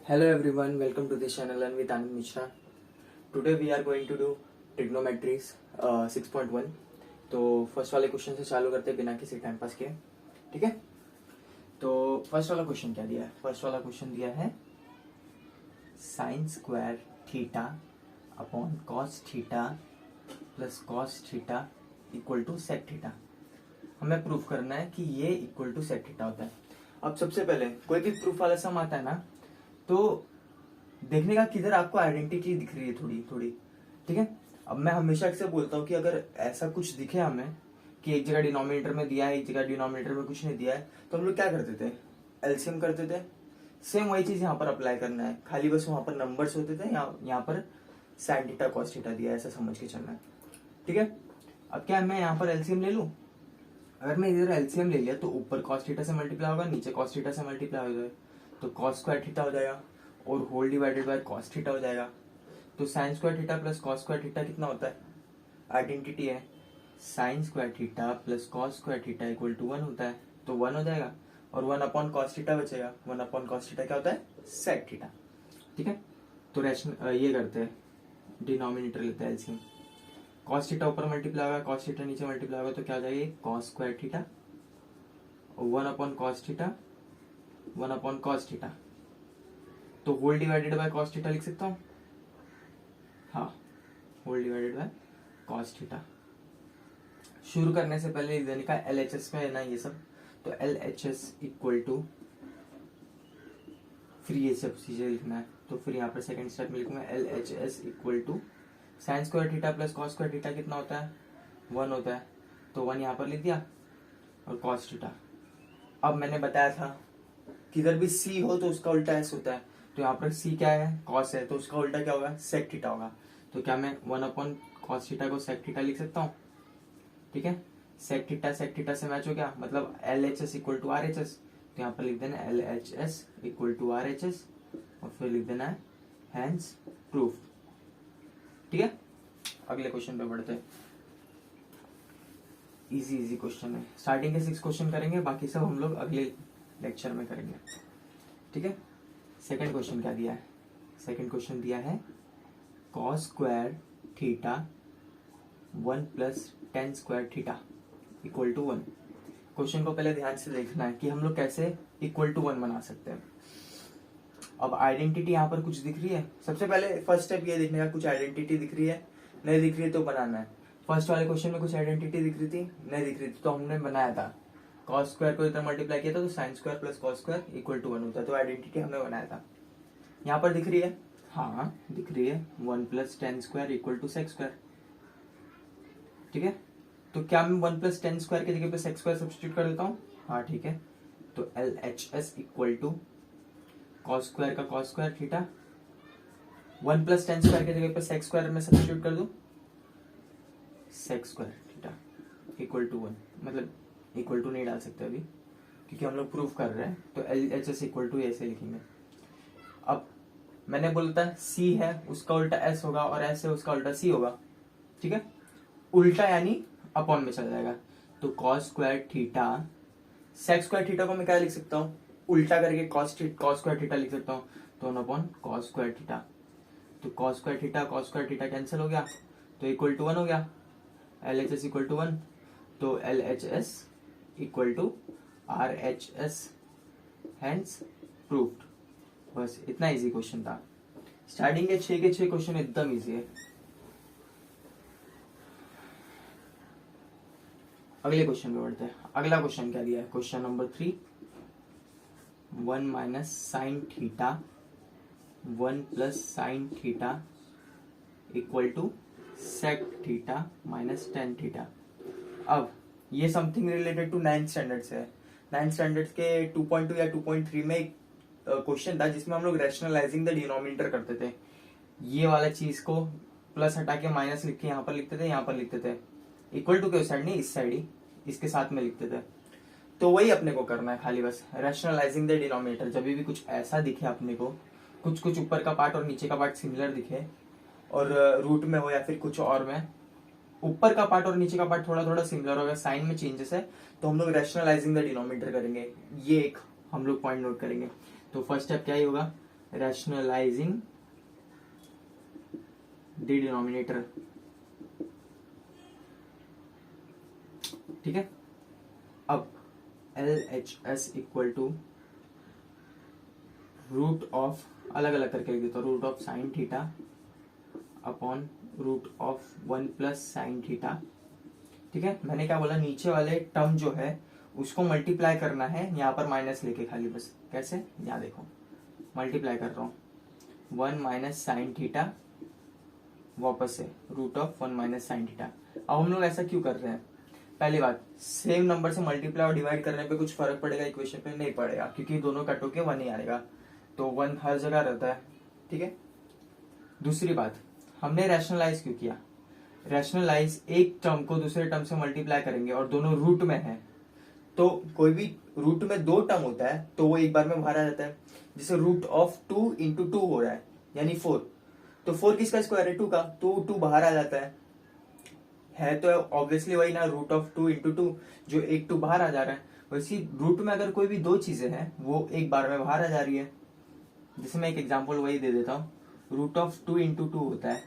Hello everyone, welcome to this channel and with Anand Mishra. Today we are going to do trigonometries 6.1. तो first वाले question से चालू करते हैं बिना किसी टाइम पास के. ठीक है, तो फर्स्ट वाला क्वेश्चन क्या दिया है? फर्स्ट वाला क्वेश्चन दिया है sine square theta upon cos theta plus cos theta equal to sec theta. हमें प्रूफ करना है कि ये इक्वल टू सेक थीटा होता है. अब सबसे पहले कोई भी प्रूफ वाला सम आता है ना, तो देखने का किधर आपको आइडेंटिटी दिख रही है थोड़ी थोड़ी. ठीक है, अब मैं हमेशा से बोलता हूँ कि अगर ऐसा कुछ दिखे हमें कि एक जगह डिनोमिनेटर में दिया है, एक जगह डिनोमिनेटर में कुछ नहीं दिया है, तो हम लोग क्या करते थे? एलसीएम करते थे. सेम वही चीज यहाँ पर अप्लाई करना है, खाली बस वहां पर नंबर्स होते थे, यहाँ पर साइन थीटा कॉस थीटा दिया है, ऐसा समझ के चलना है. ठीक है, अब क्या मैं यहाँ पर एलसीएम ले लूं? अगर मैं इधर एलसीएम ले लिया तो ऊपर कॉस थीटा से मल्टीप्लाई होगा, नीचे कॉस थीटा से मल्टीप्लाई हो जाएगा, तो कॉस स्क्वायर थीटा हो जाएगा और whole divided by cos theta हो जाएगा. तो sine square theta plus cos square theta कितना होता है? आइडेंटिटी है, sine square theta plus cos square theta equal to 1 होता है, तो 1 हो जाएगा और 1 अपॉन कॉस थीटा बचेगा. 1 अपॉन कॉस थीटा क्या होता है? Sec theta. ठीक है, तो ये करते हैं, डिनोमिनेटर लेते हैं एलसीएम. कॉस थीटा ऊपर मल्टीप्लाई होगा, कॉस थीटा नीचे मल्टीप्लाई होगा, तो क्या हो जाएगा? कॉस स्क्वायर थीटा और 1 upon cos theta, 1 upon cos theta, तो whole divided by cos theta लिख सकता हूं. हाँ, whole divided by cos theta. शुरू करने से पहले लिख देने का LHS में है ना ये सब, तो LHS इक्वल टू, फिर ये सब चीजें लिखना है, तो फिर यहाँ पर सेकंड स्टेप में लिखूंगा LHS equal to sine square theta plus cos square theta कितना होता है? 1 होता है, तो 1 यहाँ पर लिख दिया और कॉस थीटा. अब मैंने बताया था किधर भी C हो तो उसका उल्टा S होता है, तो यहाँ पर C क्या है? कॉस है, तो उसका उल्टा क्या होगा? सेक थीटा होगा. तो क्या मैं 1 अपॉन कॉस थीटा को सेक थीटा लिख सकता हूँ? ठीक है, सेक थीटा से मैच हो गया, मतलब LHS इक्वल टू RHS, तो यहाँ पर लिख देना LHS इक्वल टू RHS और फिर लिख देना है हैंस प्रूफ. ठीक है, अगले क्वेश्चन पे बढ़ते हैं. इजी क्वेश्चन है. स्टार्टिंग के 6 क्वेश्चन करेंगे, बाकी सब हम लोग अगले लेक्चर में करेंगे. ठीक है, सेकंड क्वेश्चन क्या दिया है? सेकंड क्वेश्चन दिया है cos square theta 1 plus tan square theta equal to 1. Question को पहले ध्यान से देखना है कि हम लोग कैसे इक्वल टू 1 बना सकते हैं. अब आइडेंटिटी यहाँ पर कुछ दिख रही है. सबसे पहले फर्स्ट स्टेप ये देखने का, कुछ आइडेंटिटी दिख रही है, नहीं दिख रही है तो बनाना है. फर्स्ट वाले क्वेश्चन में कुछ आइडेंटिटी दिख रही थी, नहीं दिख रही थी, तो हमने बनाया था. कॉस स्क्वायर को इधर मल्टीप्लाई किया था तो sine square plus cos square equal to 1 होता है, तो आइडेंटिटी हमने बनाया था. यहाँ पर दिख रही है, हाँ दिख रही है, 1 plus tan square equal to sec square. ठीक है, तो क्या मैं 1 प्लस टेन स्क्वायर की जगह पे सेक स्क्वायर सब्स्टिट्यूट कर देता हूँ? हाँ ठीक है, तो LHS equal to cos square का cos square theta, 1 plus tan square की जगह पे सेक स्क्वायर में सब्स्टिट्यूट कर दूं, sec square theta equal to 1. मतलब इक्वल टू नहीं डाल सकते अभी क्योंकि हम लोग प्रूफ कर रहे हैं, तो LHS इक्वल टू ऐसे लिखेंगे. अब मैंने बोला था C है उसका उल्टा S होगा और S है उसका उल्टा C होगा. ठीक है, उल्टा यानी अपॉन में चला जाएगा, तो cos square theta, sec square theta को मैं क्या लिख सकता हूँ? उल्टा करके कॉस स्क्वायर थीटा लिख सकता हूँ, तो 1 अपॉन कॉस स्क्वायर थीटा. तो कॉस स्क्वायर थीटा कैंसिल हो गया, तो इक्वल टू 1 हो गया. LHS इक्वल टू 1, तो LHS equal to RHS hence proved. बस इतना इजी क्वेश्चन था. स्टार्टिंग के 6 क्वेश्चन एकदम इजी है. अगले क्वेश्चन पे बढ़ते हैं. अगला क्वेश्चन क्या दिया है? Question number 3, 1 minus sine theta 1 plus sine theta equal to sec theta minus tan theta. अब ये something related to 9th standard से है. 9th स्टैंडर्ड के 2.2 या 2.3 में एक क्वेश्चन था जिसमें हम लोग रैशनलाइजिंग द डिनोमिनेटर करते थे. ये वाला चीज को प्लस हटा के माइनस लिख के यहाँ पर लिखते थे, यहाँ पर लिखते थे. इक्वल टू के उस साइड नहीं, इस साइड ही इसके साथ में लिखते थे. तो वही अपने को करना है, खाली बस रैशनलाइजिंग द डिनोमिनेटर. जब भी कुछ ऐसा दिखे अपने को, कुछ ऊपर का पार्ट और नीचे का पार्ट सिमिलर दिखे और रूट में हो या फिर कुछ और में, ऊपर का पार्ट और नीचे का पार्ट थोड़ा थोड़ा सिमिलर होगा, साइन में चेंजेस है, तो हम लोग रैशनलाइजिंग द डिनोमिनेटर करेंगे. ये एक हम लोग पॉइंट नोट करेंगे. तो फर्स्ट स्टेप क्या ही होगा? रैशनलाइजिंग द डिनोमिनेटर, ठीक है। अब LHS equal to root of, अलग अलग करके लिख देता हूँ, root of sine theta upon root of 1 plus sine theta, ठीक है। मैंने क्या बोला, नीचे वाले टर्म जो है उसको मल्टीप्लाई करना है, यहाँ पर माइनस लेके खाली, बस कैसे, यहाँ देखो मल्टीप्लाई कर रहा हूँ, 1 माइनस साइन थीटा, वापस से root of 1 minus sine theta. अब हम लोग ऐसा क्यों कर रहे हैं, पहली बात, सेम नंबर से मल्टीप्लाई और डिवाइड करने पे कुछ फर्क पड़ेगा इक्वेशन पे, नहीं पड़ेगा, क्योंकि दोनों कट होके 1 ही आएगा, तो 1 हर जगह रहता है, ठीक है। दूसरी बात, हमने रैशनलाइज क्यों किया, रैशनलाइज एक टर्म को दूसरे टर्म से मल्टीप्लाई करेंगे और दोनों रूट में है, तो कोई भी रूट में 2 टर्म होता है तो वो एक बार में बाहर आ जाता है, जैसे रूट ऑफ 2 इंटू 2 हो रहा है यानी 4, तो 4 किसका स्क्वायर है, 2 का, तो 2 बाहर आ जाता है तो ऑब्वियसली वही ना, रूट ऑफ 2 इंटू 2, जो एक 2 बाहर आ जा रहा है, वैसी रूट में अगर कोई भी 2 चीजें हैं वो एक बार में बाहर आ जा रही है। जैसे मैं एक एग्जांपल वही दे देता हूँ, रूट ऑफ 2 इंटू 2 होता है,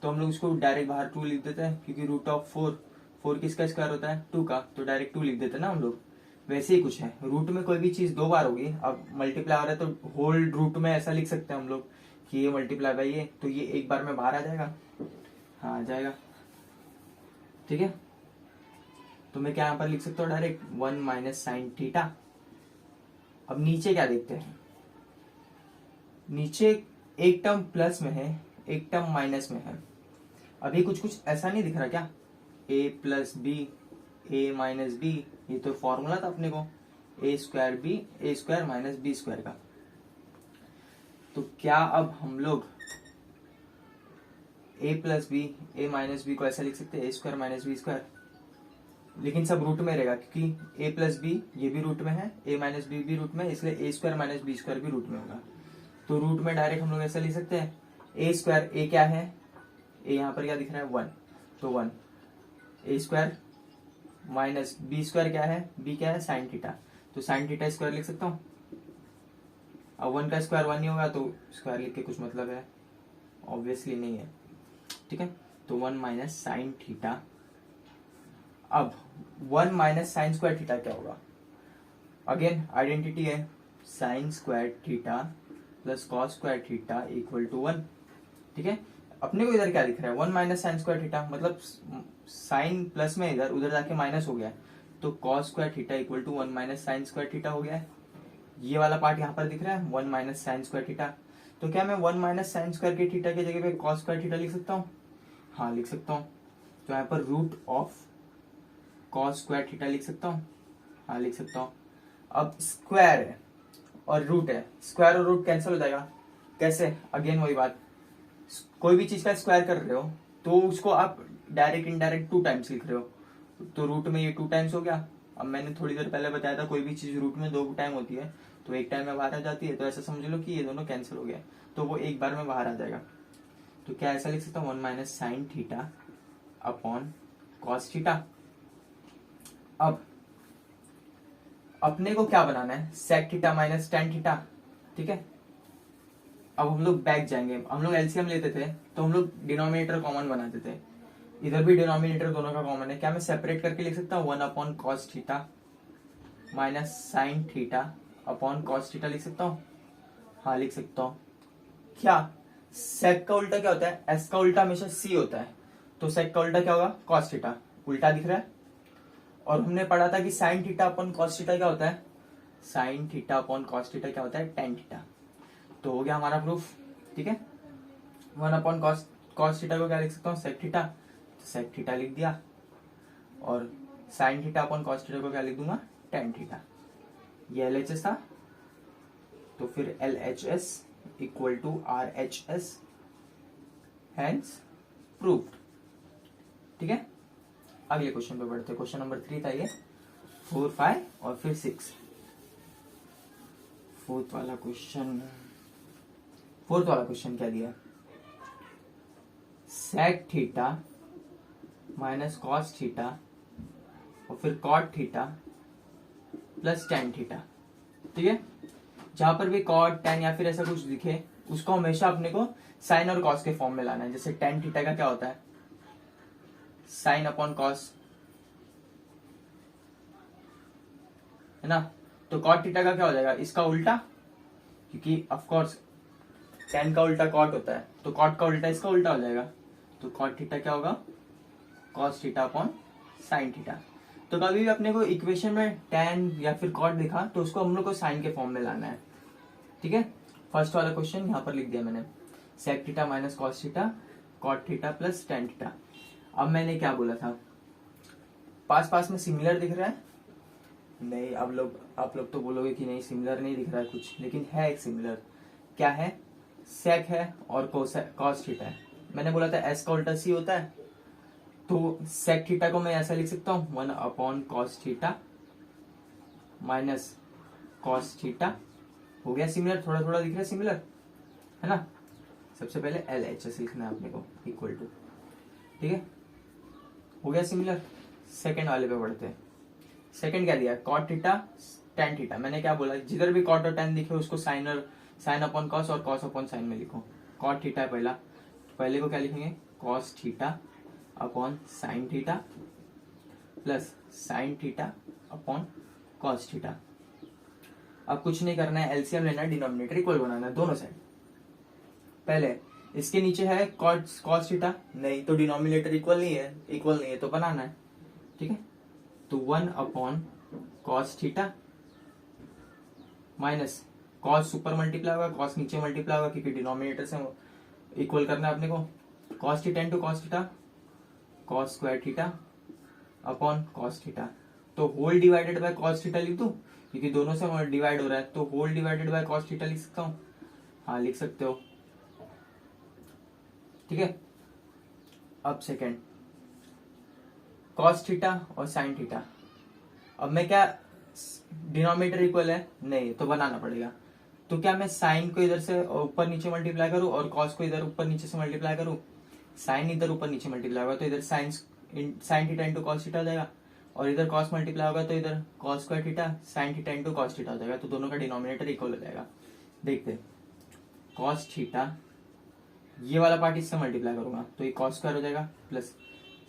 तो हम लोग उसको डायरेक्ट बाहर 2 लिख देते हैं, क्योंकि रूट ऑफ 4 किसका स्क्वायर होता है, 2 का, तो डायरेक्ट 2 लिख देते हैं ना हम लोग। वैसे ही कुछ है, रूट में कोई भी चीज 2 बार होगी, अब मल्टीप्लाई हो रहा है तो होल रूट में ऐसा लिख सकते हैं हम लोग कि ये मल्टीप्लाई बाई ये, तो ये एक बार में बाहर आ जाएगा, हाँ आ जाएगा, ठीक है। तो मैं क्या यहाँ पर लिख सकता हूँ डायरेक्ट 1 माइनस साइन थीटा। अब नीचे क्या देखते हैं, नीचे एक टर्म प्लस में है, एक टर्म माइनस में है, अभी कुछ कुछ ऐसा नहीं दिख रहा क्या, a plus B, A minus B, ये तो फॉर्मूला था अपने को, A square B, A square minus B square का। तो क्या अब हम लोग a plus B, A minus B को ऐसा लिख सकते हैं, A square minus B square, लेकिन सब रूट में रहेगा, क्योंकि a प्लस बी ये भी रूट में है, a माइनस बी भी रूट में, इसलिए ए स्क्वायर माइनस बी स्क्वायर भी रूट में होगा। तो रूट में डायरेक्ट हम लोग ऐसा लिख सकते हैं, ए स्क्वायर, ए क्या है, ए यहाँ पर क्या दिख रहा है 1, तो 1, ए स्क्वायर माइनस बी स्क्वायर क्या है, बी क्या है साइन थीटा, तो साइन थीटा स्क्वायर लिख सकता हूँ। अब 1 का स्क्वायर 1 नहीं होगा तो स्क्वायर लिख के कुछ मतलब है, ऑब्वियसली नहीं है, ठीक है। तो 1 माइनस साइन थीटा, अब 1 माइनस साइन स्क्वायर थीटा क्या होगा, अगेन आइडेंटिटी है, sine square theta plus cos square theta equal to 1, ठीक है। अपने को इधर क्या दिख रहा है, 1 माइनस साइन स्क्वायर थीटा, मतलब साइन प्लस में इधर, उधर जाके माइनस हो गया, तो cos square theta equal to 1 minus sine square theta हो गया है। ये वाला पार्ट यहाँ पर दिख रहा है 1 माइनस साइन स्क्वायर थीटा, तो क्या मैं 1 माइनस साइन स्क्वायर के थीटा की जगह पे कॉस स्क्वायर थीटा लिख सकता हूँ, हाँ लिख सकता हूँ। तो यहाँ पर root of cos square theta लिख सकता हूँ, हाँ लिख सकता हूँ। अब स्क्वायर है और रूट है, स्क्वायर और रूट कैंसिल हो जाएगा, कैसे, अगेन वही बात, कोई भी चीज का स्क्वायर कर रहे हो तो उसको आप डायरेक्ट इनडायरेक्ट 2 टाइम्स लिख रहे हो, तो रूट में ये 2 टाइम्स हो गया। अब मैंने थोड़ी देर पहले बताया था कोई भी चीज रूट में 2 टाइम होती है तो एक टाइम में बाहर आ जाती है, तो ऐसा समझ लो कि ये दोनों कैंसिल हो गया, तो वो एक बार में बाहर आ जाएगा। तो क्या ऐसा लिख सकता हूँ 1 minus sine theta upon cos theta. अब अपने को क्या बनाना है, sec theta minus tan theta, ठीक है। अब हम लोग बैक जाएंगे, हम लोग एलसीएम लेते थे तो हम लोग डिनोमिनेटर कॉमन बनाते थे, इधर भी डिनोमिनेटर दोनों का कॉमन है, क्या मैं सेपरेट करके लिख सकता हूँ 1 upon cos theta minus sine theta upon cos theta लिख सकता हूँ, हाँ लिख सकता हूँ। क्या सेक का उल्टा क्या होता है, एस का उल्टा हमेशा सी होता है, तो सेक का उल्टा क्या होगा कॉस थीटा, उल्टा दिख रहा है। और हमने पढ़ा था कि sign theta upon cos theta क्या होता है, sine theta upon cos theta क्या होता है टेन थीटा। तो हो गया हमारा प्रूफ, ठीक है। 1 अपॉन कॉस थीटा को क्या लिख सकता हूँ सेक थीटा, तो सेक थीटा लिख दिया, और sine theta upon cos theta को क्या लिख दूंगा टेन थीटा। ये LHS था, तो फिर LHS equal to RHS, hence proved, ठीक है। अगले क्वेश्चन पे बढ़ते, क्वेश्चन नंबर 3 था ये, 4, 5 और फिर 6। फोर्थ वाला क्वेश्चन क्या दिया, sec theta minus cos theta और फिर cot theta plus tan theta, ठीक है। जहां पर भी कॉट टेन या फिर ऐसा कुछ दिखे उसको हमेशा अपने को साइन और कॉस के फॉर्म में लाना है। जैसे टेन थीटा का क्या होता है, साइन अपॉन कॉस, है ना। तो कॉट थीटा का क्या हो जाएगा, इसका उल्टा, क्योंकि ऑफ कोर्स टेन का उल्टा कॉट होता है, तो कॉट का उल्टा इसका उल्टा हो जाएगा। तो कॉट थीटा क्या होगा, cos theta upon sine theta. तो कभी भी अपने को इक्वेशन में टेन या फिर कॉट दिखा तो उसको हम लोग को साइन के फॉर्म में लाना है, ठीक है। फर्स्ट वाला क्वेश्चन यहाँ पर लिख दिया मैंने, sec theta minus cos theta cot theta plus tan theta. अब मैंने क्या बोला था, पास पास में सिमिलर दिख रहा है, नहीं आप लोग तो बोलोगे कि नहीं सिमिलर नहीं दिख रहा है कुछ, लेकिन है एक सिमिलर। क्या है, सेक है और कॉस थीटा है। मैंने बोला था एस का उल्टा सी होता है, तो सेक थीटा को मैं ऐसा लिख सकता हूं, 1 upon cos theta minus cos theta. हो गया सिमिलर, थोड़ा थोड़ा दिख रहा है सिमिलर, है ना। सबसे पहले एल एच एस लिखना है अपने को, इक्वल टू, ठीक है, हो गया सिमिलर। सेकंड वाले पे बढ़ते हैं। सेकंड क्या दिया, कॉट थीटा टेन थीटा। मैंने क्या बोला, जिधर भी कॉट और टेन दिखे उसको साइन अपॉन कॉस और कॉस अपॉन साइन में लिखो। कॉट थीटा पहला, पहले को क्या लिखेंगे, cos theta upon sine theta plus sine theta upon cos theta. अब कुछ नहीं करना है, एलसीएम लेना है, डिनोमिनेटर इक्वल बनाना है दोनों साइड। पहले इसके नीचे है कॉस थीटा, नहीं तो डिनोमिनेटर इक्वल नहीं है तो बनाना है, ठीक है। तो 1 upon cos theta minus cos ऊपर मल्टीप्लाई होगा, कॉस नीचे मल्टीप्लाई होगा, क्योंकि डिनोमिनेटर से इक्वल करना है अपने को। Cos theta into cos theta, cos square theta upon cos theta. तो whole divided by cos theta लिख दूं, क्योंकि दोनों से डिवाइड हो रहा है, तो whole divided by cos theta लिख सकता हूं, हाँ लिख सकते हो, ठीक है। अब सेकेंड, कॉस थीटा और साइन थीटा। अब मैं क्या, डिनोमिनेटर इक्वल है नहीं तो बनाना पड़ेगा। तो क्या मैं साइन को इधर से ऊपर नीचे मल्टीप्लाई करूं और कॉस को इधर ऊपर नीचे से मल्टीप्लाई करूं। साइन इधर ऊपर नीचे मल्टीप्लाई होगा तो इधर sign theta into cos theta हो जाएगा, और इधर कॉस मल्टीप्लाई होगा तो इधर cos square theta sine theta into cos theta हो जाएगा। तो दोनों का डिनोमिनेटर इक्वल हो जाएगा। देखते, कॉस थीटा ये वाला पार्ट इससे मल्टीप्लाई करूंगा तो ये कॉस स्क्वायर हो जाएगा, प्लस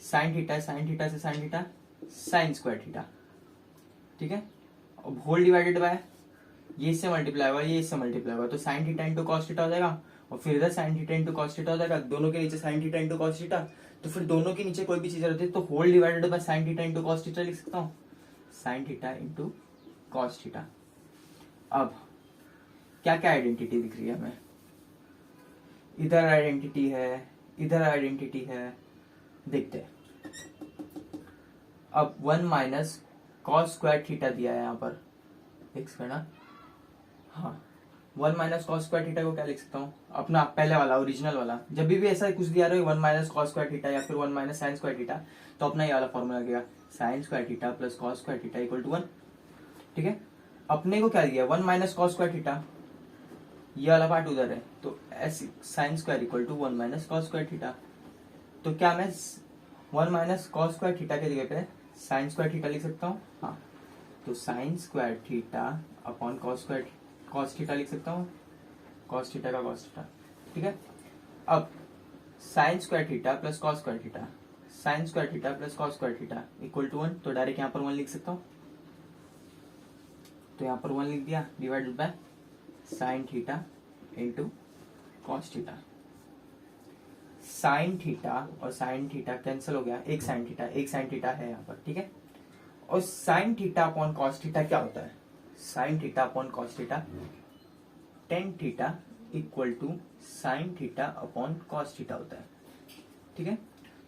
साइन थीटा से sine theta sine square theta, ठीक है। अब होल डिवाइडेड बाय ये इससे मल्टीप्लाई होगा, ये इससे मल्टीप्लाई होगा, तो sine theta into cos theta हो जाएगा, और फिर इधर sign theta into cos theta हो जाएगा। दोनों के नीचे sign theta into cos theta, तो फिर दोनों के नीचे कोई भी चीज रहती है तो whole divided by sine theta into cos theta लिख सकता हूँ, sine theta into cos theta. अब क्या क्या आइडेंटिटी दिख रही है हमें, इधर आइडेंटिटी है, इधर आइडेंटिटी है, देखते हैं। अब 1 माइनस कॉस स्क्वायर थीटा दिया है यहाँ पर, लिख सकते ना, हाँ 1 माइनस कॉस स्क्वायर थीटा को क्या लिख सकता हूँ, अपना पहले वाला ओरिजिनल वाला। जब भी ऐसा कुछ दिया रहे 1 माइनस कॉस स्क्वायर थीटा या फिर 1 माइनस साइन स्क्वायर थीटा, तो अपना ये वाला फॉर्मूला लगेगा, sine square theta plus cos square theta equal to 1, ठीक है। अपने को क्या दिया, 1 माइनस कॉस स्क्वायर थीटा, ये वाला पार्ट उधर है, तो sine square equal to 1 minus cos square theta. तो क्या मैं 1 माइनस कॉस स्क्वायर थीटा के जगह पे साइन स्क्वायर थीटा लिख सकता हूँ, हाँ। तो sine square theta upon cos theta लिख सकता हूँ, कॉस थीटा का कॉस थीटा, ठीक है। अब sine square theta plus cos square theta, sine square theta plus cos square theta equal to 1, तो डायरेक्ट यहाँ पर 1 लिख सकता हूँ, तो यहाँ पर 1 लिख दिया, divided by sine theta into cos theta. Sine theta और साइन थीटा कैंसिल हो गया, एक साइन थीटा है यहाँ पर, ठीक है। और sine theta upon cos theta क्या होता है, sine theta upon cos theta tan theta equal to sine theta upon cos theta होता है, ठीक है।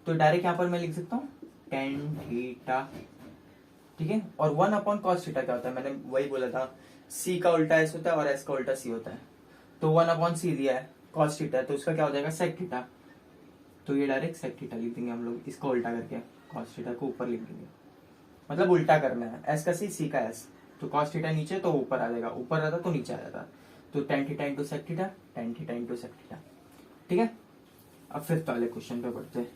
तो डायरेक्ट यहाँ पर मैं लिख सकता हूँ टेन थीटा, ठीक है। और 1 अपॉन कॉस थीटा क्या होता है, मैंने वही बोला था, सी का उल्टा एस होता है और एस का उल्टा सी होता है। तो 1 अपॉन सी दिया है, कॉस थीटा है, तो उसका क्या हो जाएगा सेक थीटा, तो ये डायरेक्ट सेक थीटा लिख देंगे हम लोग, इसको उल्टा करके कॉस थीटा को ऊपर लिख देंगे, मतलब उल्टा करना है, एस का सी का एस, तो कॉस थीटा नीचे तो ऊपर आ जाएगा, ऊपर रहता तो नीचे आ जाता, तो tan theta into sec theta, tan theta into sec theta, ठीक है। अब फिफ्थ वाले क्वेश्चन पे बढ़ते हैं।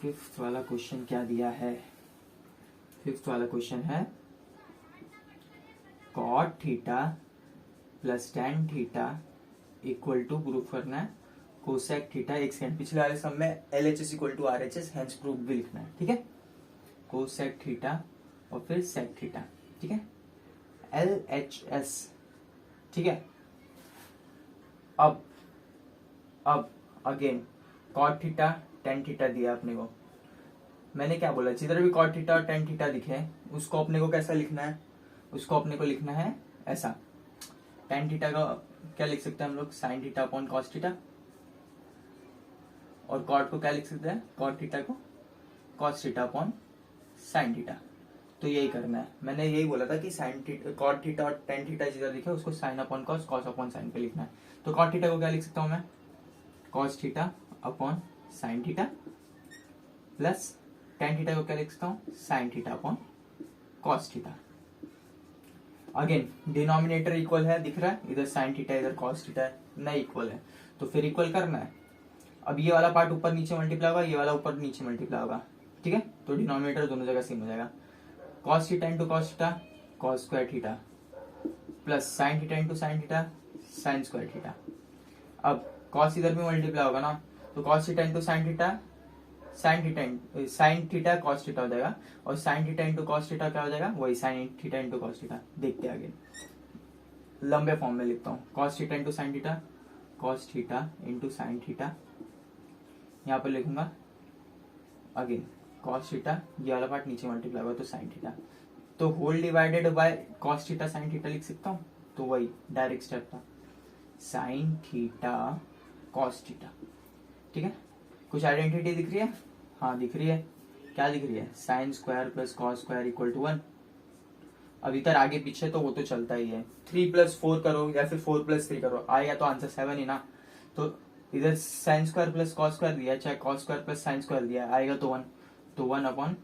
फिफ्थ वाला क्वेश्चन क्या दिया है, फिफ्थ वाला क्वेश्चन है cot theta plus tan theta equal to proof करना है कोसेक थीटा। एक सेकंड, पिछले वाले सम में LHS equal to RHS hence proof भी लिखना है, ठीक है। कोसेक थीटा और फिर सेक थीटा, ठीक है, LHS, ठीक है। अब again cot theta tan theta दिया अपने को। मैंने क्या बोला, जिधर भी कॉट थीटा और टेन थीटा दिखे उसको अपने को कैसा लिखना है, उसको अपने को लिखना है ऐसा। टेन थीटा का क्या लिख सकते हैं हम लोग, sign theta upon cos theta, और कॉट को क्या लिख सकते हैं, कॉट थीटा को cos theta upon sine theta. तो यही करना है। मैंने यही बोला था कि साइन थीटा, कॉट थीटा और टेन थीटा जिधर लिखे उसको sine upon cos, cos upon sine पे लिखना है। तो कॉट थीटा को क्या लिख सकता हूं मैं, cos theta upon sine theta, plus tan theta को क्या लिख सकता हूं, sign theta upon cos theta. Again denominator equal है, दिख रहा है, इधर साइन थीटा इधर कॉस थीटा है, नहीं इक्वल है तो फिर इक्वल करना है। अब ये वाला पार्ट ऊपर नीचे मल्टीप्लाई होगा, ये वाला ऊपर नीचे मल्टीप्लाई होगा, ठीक है। तो डिनोमिनेटर दोनों जगह सेम हो जाएगा। Cos theta into cos theta cos square theta, plus sine theta into sine theta sine square theta. अब कॉस इधर भी मल्टीप्लाई होगा ना, तो cos theta into sine theta sine theta cos theta हो जाएगा, और sine theta into cos theta क्या हो जाएगा, वही sign theta into cos theta. देखते हैं आगे, लंबे फॉर्म में लिखता हूँ, cos theta into sine theta cos theta into sine theta, यहाँ पर लिखूंगा अगेन कॉस थीटा, ये वाला पार्ट नीचे मल्टीप्लाई होगा तो साइन थीटा, तो whole divided by cos theta sine theta लिख सकता हूँ। तो वही डायरेक्ट स्टेप था, साइन थीटा कॉस थीटा, ठीक है। कुछ आइडेंटिटी दिख रही है, हाँ दिख रही है, क्या दिख रही है, sine square plus cos square equal to 1। अब इधर आगे पीछे तो वो तो चलता ही है, 3 + 4 करो या फिर 4 + 3 करो, आएगा तो आंसर 7 ही ना। तो इधर sign square plus cos square दिया, चाहे cos square plus sine square दिया, आएगा तो 1, तो 1 upon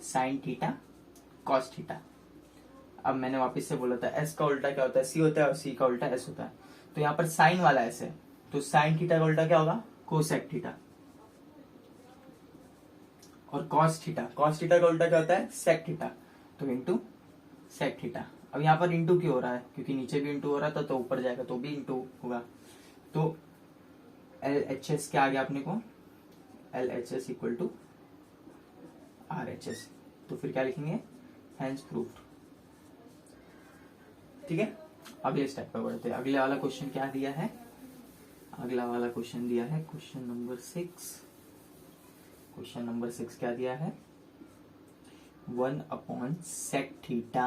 sine theta cos theta. अब मैंने वापस से बोला था एस का उल्टा क्या होता है, सी होता है, और सी का उल्टा एस होता है। तो यहाँ पर साइन वाला एस है, तो साइन थीटा का उल्टा क्या होगा, कोसेक थीटा, और कॉस थीटा का उल्टा क्या होता है, सेक थीटा, तो इंटू सेक थीटा। अब यहाँ पर इंटू क्यों हो रहा है, क्योंकि नीचे भी इंटू हो रहा था तो ऊपर जाएगा तो भी इंटू होगा। तो LHS क्या आ गया अपने को, LHS इक्वल टू RHS। तो फिर क्या लिखेंगे, हेंस प्रूव्ड, ठीक है। अगले स्टेप पर बढ़ते हैं। अगले वाला क्वेश्चन क्या दिया है, अगला वाला क्वेश्चन दिया है क्वेश्चन नंबर 6। क्वेश्चन नंबर 6 क्या दिया है, 1 upon sec theta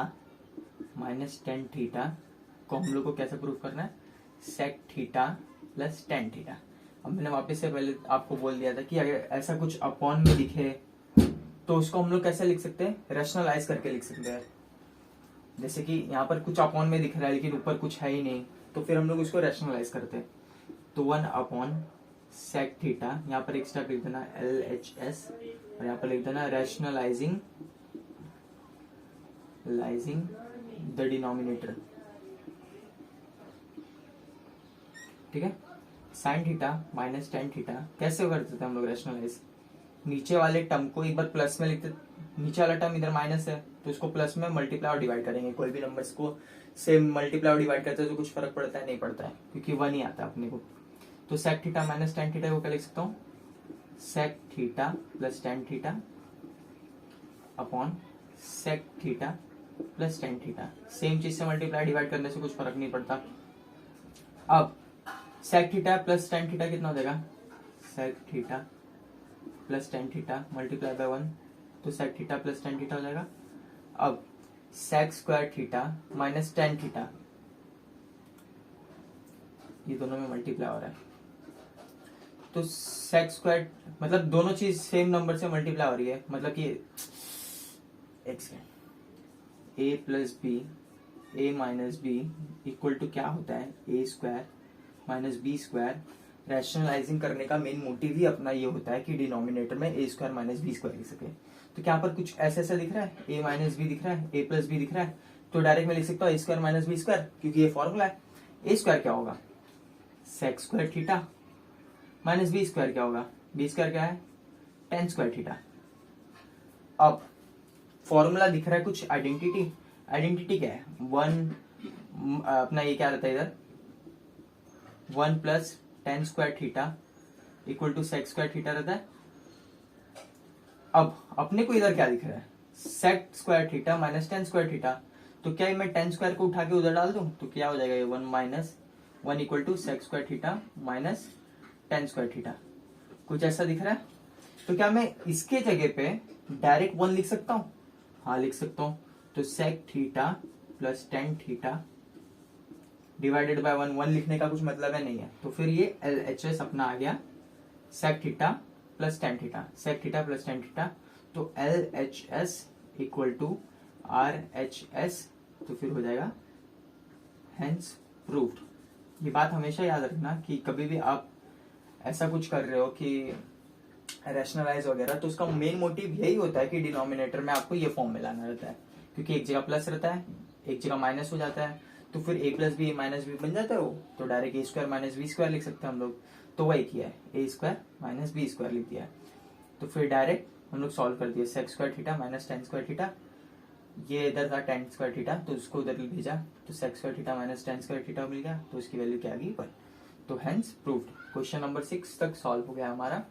minus tan theta को हम लोग को कैसे प्रूव करना है, sec theta plus tan theta. अब मैंने वापस से पहले आपको बोल दिया था कि अगर ऐसा कुछ अपॉन में दिखे तो उसको हम लोग कैसे लिख सकते हैं, रैशनलाइज करके लिख सकते हैं। जैसे कि यहाँ पर कुछ अपॉन में दिख रहा है लेकिन ऊपर कुछ है ही नहीं, तो फिर हम लोग उसको रैशनलाइज करते हैं। तो 1 अपॉन सेक थीटा, यहाँ पर एक स्टेप लिख देना LHS, और यहाँ पर लिख देना रैशनलाइजिंग द डिनोमिनेटर, ठीक है। Sine theta minus tan theta कैसे करते थे हम लोग रैशनलाइज, नीचे वाले टर्म को एक बार प्लस में लिखते, नीचे वाला टर्म इधर माइनस है तो इसको प्लस में मल्टीप्लाई और डिवाइड करेंगे। कोई भी नंबर्स को सेम मल्टीप्लाई और डिवाइड करते हैं तो कुछ फर्क पड़ता है, नहीं पड़ता है, क्योंकि 1 ही आता है अपने को। तो sec theta minus tan theta को क्या लिख सकता हूँ, sec theta plus tan theta upon sec theta plus tan theta. Same चीज से मल्टीप्लाई डिवाइड करने से कुछ फर्क नहीं पड़ता। अब sec theta plus tan theta कितना हो जाएगा, sec theta plus tan theta multiply by 1, तो sec theta plus tan theta हो जाएगा। अब sec square theta minus tan theta, ये दोनों में मल्टीप्लाई हो रहा है, तो सेक स्क्वायर मतलब दोनों चीज सेम नंबर से मल्टीप्लाई हो रही है, मतलब कि x a plus B a minus B equal to क्या होता है, A square minus B square. Rationalizing करने का मेन मोटिव ही अपना ये होता है कि डिनोमिनेटर में ए स्क्वायर माइनस बी स्क्वायर लिख सके। तो क्या पर कुछ ऐसा ऐसा दिख रहा है, ए माइनस बी दिख रहा है, ए प्लस बी दिख रहा है, तो डायरेक्ट मैं लिख सकता हूँ A square minus B square, क्योंकि ये फॉर्मूला है। ए स्क्वायर क्या होगा, sec square theta, minus B square क्या होगा, बी स्क्वायर क्या है, टेन स्क्वायर थीटा। अब फॉर्मूला दिख रहा है कुछ आइडेंटिटी, आइडेंटिटी क्या है, 1 अपना ये क्या रहता है इधर 1 plus tan square theta equal to sec square theta रहता है। अब अपने को इधर क्या दिख रहा है, sec square theta minus ten square theta, तो क्या मैं टेन स्क्वायर को उठा के उधर डाल दूं तो क्या हो जाएगा ये 1 minus 1 equal to sec square theta minus ten square theta, कुछ ऐसा दिख रहा है। तो क्या मैं इसके जगह पे डायरेक्ट 1 लिख सकता हूँ, हाँ लिख सकता हूँ। तो sec theta plus tan theta divided by 1 लिखने का कुछ मतलब है नहीं है, तो फिर ये LHS अपना आ गया sec theta plus tan theta, sec theta plus tan theta, तो LHS इक्वल टू RHS, तो फिर हो जाएगा हेंस प्रूव्ड। ये बात हमेशा याद रखना कि कभी भी आप ऐसा कुछ कर रहे हो कि रैशनलाइज वगैरह, तो उसका मेन मोटिव यही होता है कि डिनोमिनेटर में आपको ये फॉर्म में लाना रहता है, क्योंकि एक जगह प्लस रहता है एक जगह माइनस हो जाता है, तो फिर a plus B minus B बन जाता है वो, तो direct A square minus B square लिख सकते हैं हम लोग, तो वही किया है, A square minus B square लिख दिया है। तो फिर डायरेक्ट हम लोग सॉल्व कर दिए, sec square theta minus ten square theta, ये इधर था टेन स्क्वायर थीटा तो उसको उधर भेजा, तो sec square theta minus ten square theta मिल गया, तो उसकी वैल्यू क्या आ गई 1। तो हेंस प्रूव्ड। क्वेश्चन नंबर 6 तक सॉल्व हो गया हमारा,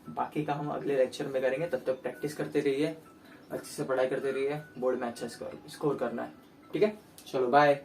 बाकी का हम अगले लेक्चर में करेंगे, तब तक प्रैक्टिस करते रहिए, अच्छे से पढ़ाई करते रहिए, बोर्ड में अच्छा स्कोर करना है, ठीक है। चलो बाय।